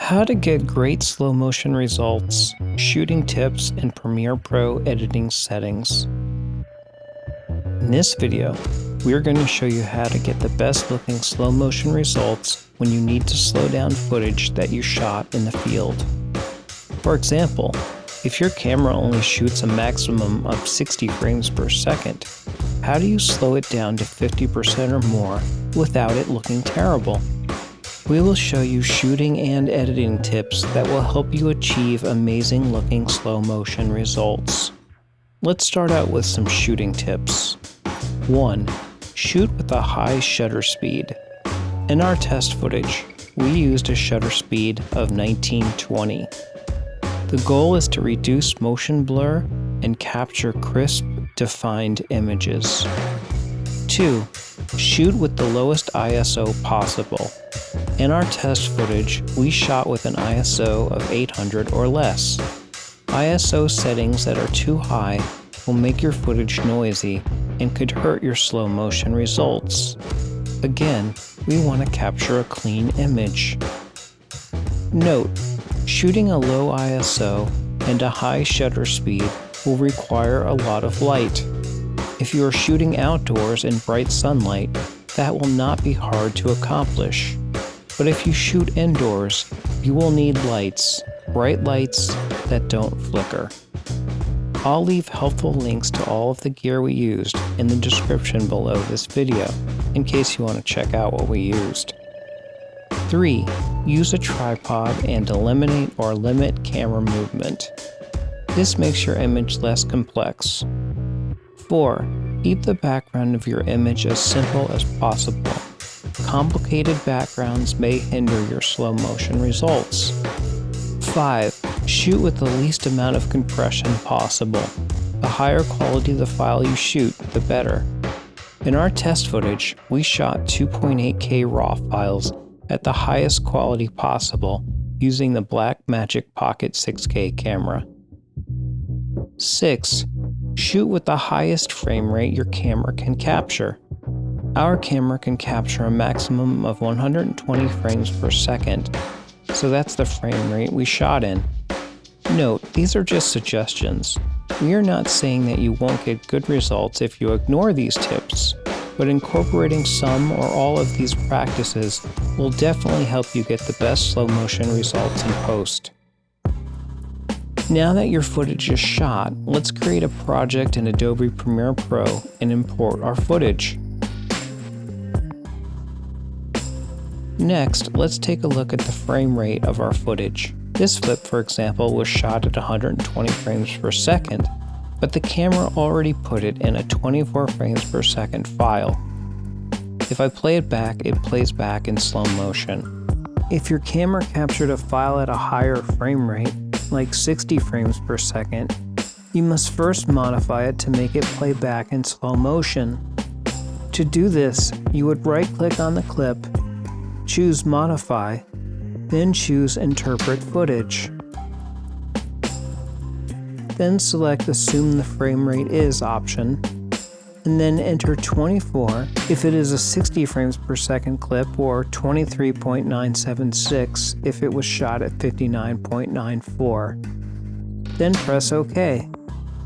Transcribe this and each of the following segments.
How to get great slow motion results, shooting tips in Premiere Pro editing settings. In this video, we are going to show you how to get the best looking slow motion results when you need to slow down footage that you shot in the field. For example, if your camera only shoots a maximum of 60 frames per second, how do you slow it down to 50% or more without it looking terrible? We will show you shooting and editing tips that will help you achieve amazing looking slow motion results. Let's start out with some shooting tips. 1. Shoot with a high shutter speed. In our test footage, we used a shutter speed of 1920. The goal is to reduce motion blur and capture crisp, defined images. 2. Shoot with the lowest ISO possible. In our test footage, we shot with an ISO of 800 or less. ISO settings that are too high will make your footage noisy and could hurt your slow motion results. Again, we want to capture a clean image. Note, shooting a low ISO and a high shutter speed will require a lot of light. If you are shooting outdoors in bright sunlight, that will not be hard to accomplish. But if you shoot indoors, you will need lights, bright lights that don't flicker. I'll leave helpful links to all of the gear we used in the description below this video, in case you want to check out what we used. 3. Use a tripod and eliminate or limit camera movement. This makes your image less complex. 4. Keep the background of your image as simple as possible. Complicated backgrounds may hinder your slow motion results. 5. Shoot with the least amount of compression possible. The higher quality the file you shoot, the better. In our test footage, we shot 2.8K RAW files at the highest quality possible using the Blackmagic Pocket 6K camera. 6. Shoot with the highest frame rate your camera can capture. Our camera can capture a maximum of 120 frames per second, so that's the frame rate we shot in. Note, these are just suggestions. We are not saying that you won't get good results if you ignore these tips, but incorporating some or all of these practices will definitely help you get the best slow motion results in post. Now that your footage is shot, let's create a project in Adobe Premiere Pro and import our footage. Next, let's take a look at the frame rate of our footage. This flip, for example, was shot at 120 frames per second, but the camera already put it in a 24 frames per second file. If I play it back, it plays back in slow motion. If your camera captured a file at a higher frame rate, like 60 frames per second, you must first modify it to make it play back in slow motion. To do this, you would right-click on the clip, choose Modify, then choose Interpret Footage. Then select Assume the Frame Rate Is option, and then enter 24 if it is a 60 frames per second clip or 23.976 if it was shot at 59.94. Then press OK.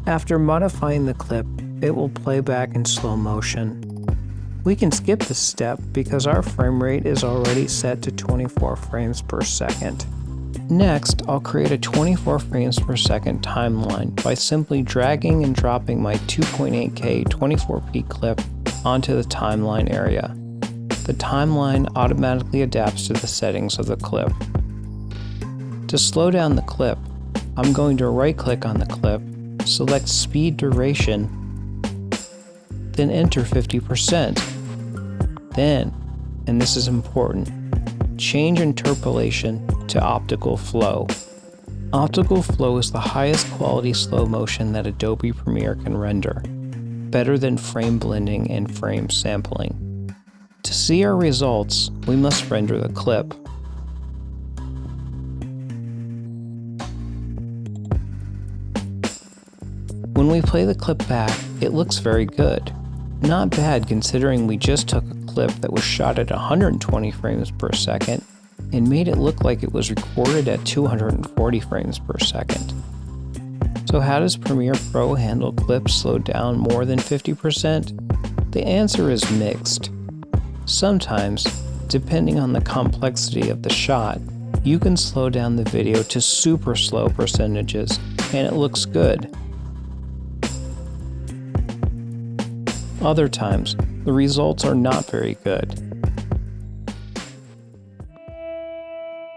After modifying the clip, it will play back in slow motion. We can skip this step because our frame rate is already set to 24 frames per second. Next, I'll create a 24 frames per second timeline by simply dragging and dropping my 2.8K 24p clip onto the timeline area. The timeline automatically adapts to the settings of the clip. To slow down the clip, I'm going to right-click on the clip, select Speed Duration, then enter 50%. Then, and this is important, change interpolation to Optical Flow. Optical Flow is the highest quality slow motion that Adobe Premiere can render, better than frame blending and frame sampling. To see our results, we must render the clip. When we play the clip back, it looks very good. Not bad considering we just took a clip that was shot at 120 frames per second and made it look like it was recorded at 240 frames per second. So how does Premiere Pro handle clips slowed down more than 50%? The answer is mixed. Sometimes, depending on the complexity of the shot, you can slow down the video to super slow percentages and it looks good. Other times, the results are not very good.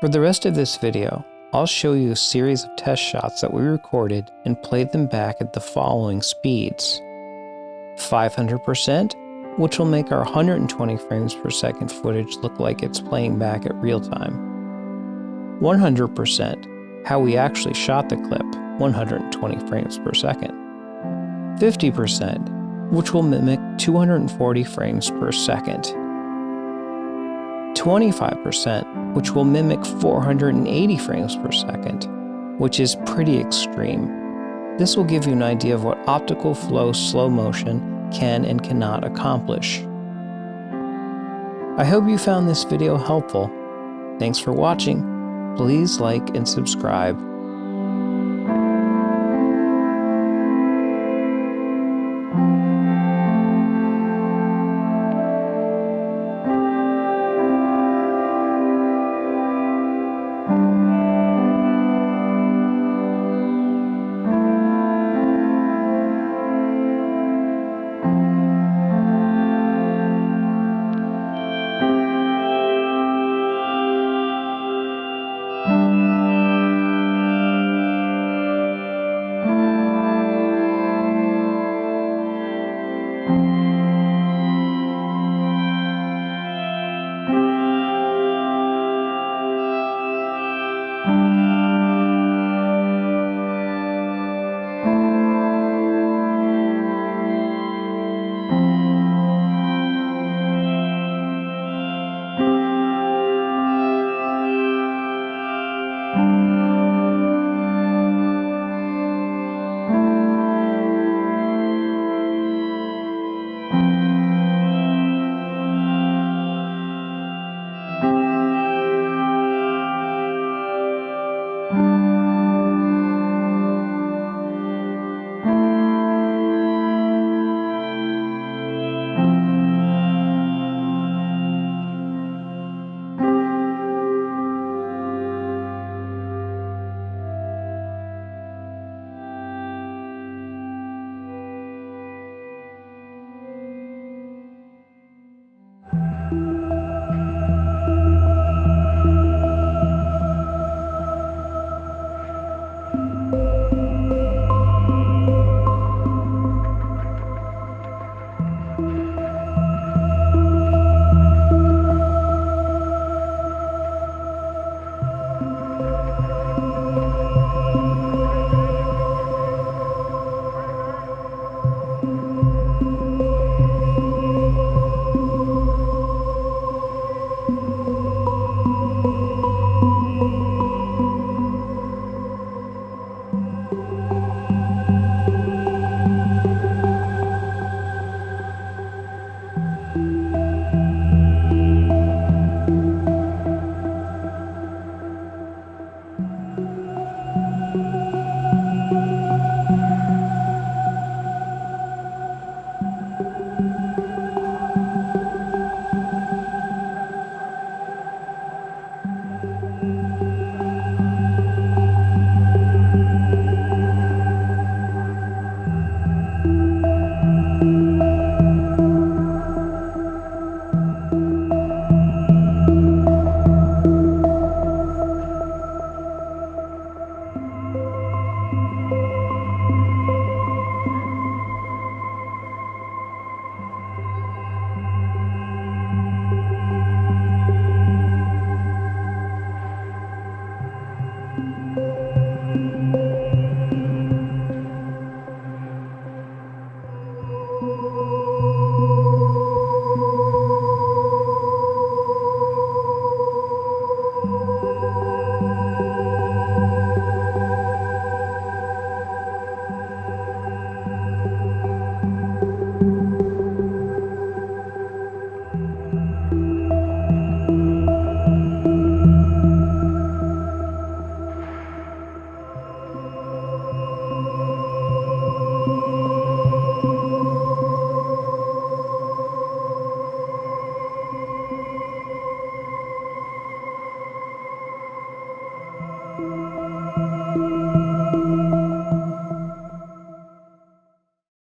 For the rest of this video, I'll show you a series of test shots that we recorded and played them back at the following speeds: 500%, which will make our 120 frames per second footage look like it's playing back at real time. 100%, how we actually shot the clip, 120 frames per second. 50%, which will mimic 240 frames per second. 25%, which will mimic 480 frames per second, which is pretty extreme. This will give you an idea of what optical flow slow motion can and cannot accomplish. I hope you found this video helpful. Thanks for watching. Please like and subscribe.